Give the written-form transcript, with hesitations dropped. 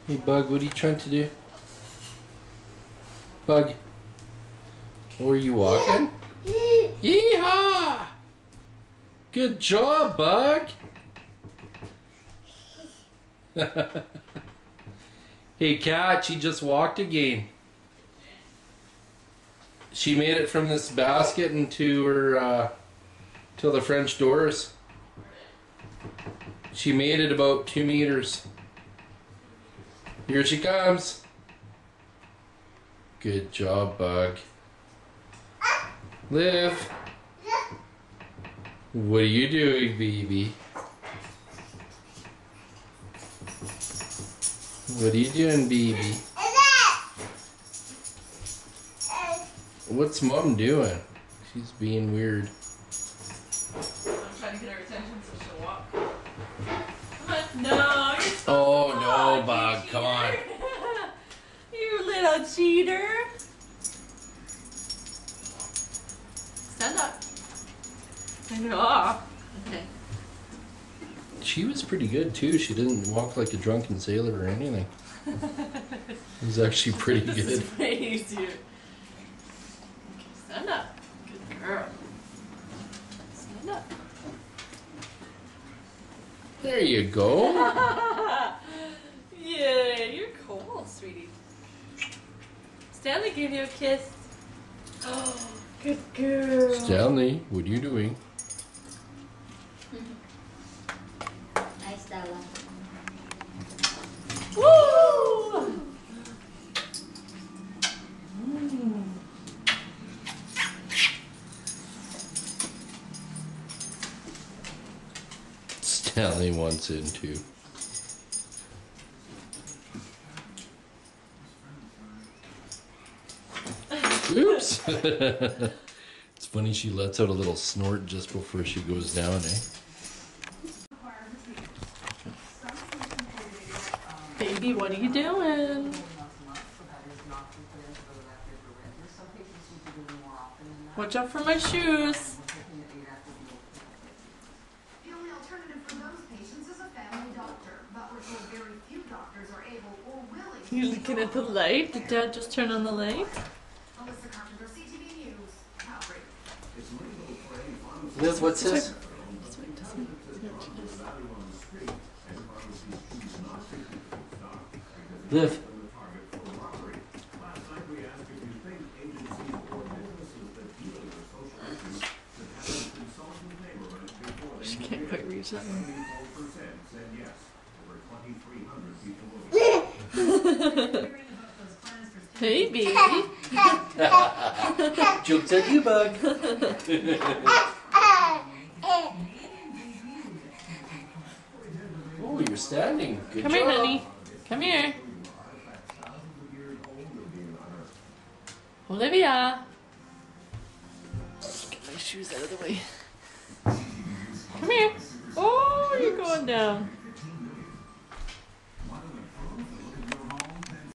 Hey Bug, what are you trying to do? Bug, where are you walking? Yeehaw! Good job, Bug! Hey Cat, she just walked again. She made it from this basket into her, till the French doors. She made it about 2 meters. Here she comes. Good job, Bug. Liv. What are you doing, baby? What are you doing, baby? What's Mom doing? She's being weird. I'm trying to get her attention so she'll walk. Come on. No, you're so Oh no, Bug, come on. You little cheater. Stand up. Stand up. Okay. She was pretty good too. She didn't walk like a drunken sailor or anything. It was actually pretty This good. is way easier. Okay, stand up. Good girl. Stand up. There you go. Yeah, you're cool, sweetie. Stanley gave you a kiss. Oh, good girl. Stanley, what are you doing? Hi, Stella. Woo! Stanley wants in too. Oops! It's funny she lets out a little snort just before she goes down, eh? Baby, what are you doing? Watch out for my shoes. The only alternative for those patients is a family doctor, but we're told very few doctors are able or willing to You looking at the light? Did Dad just turn on the light? Alyssa Carpenter, CTV News, Calgary. Liv, what's this? Liv. She can't quite reach that one. Hey, baby. Jokes at you, Bug. Oh, you're standing. Good Come job. here, honey. Come here. Olivia. Get my shoes out of the way. Come here. Oh, you're going down.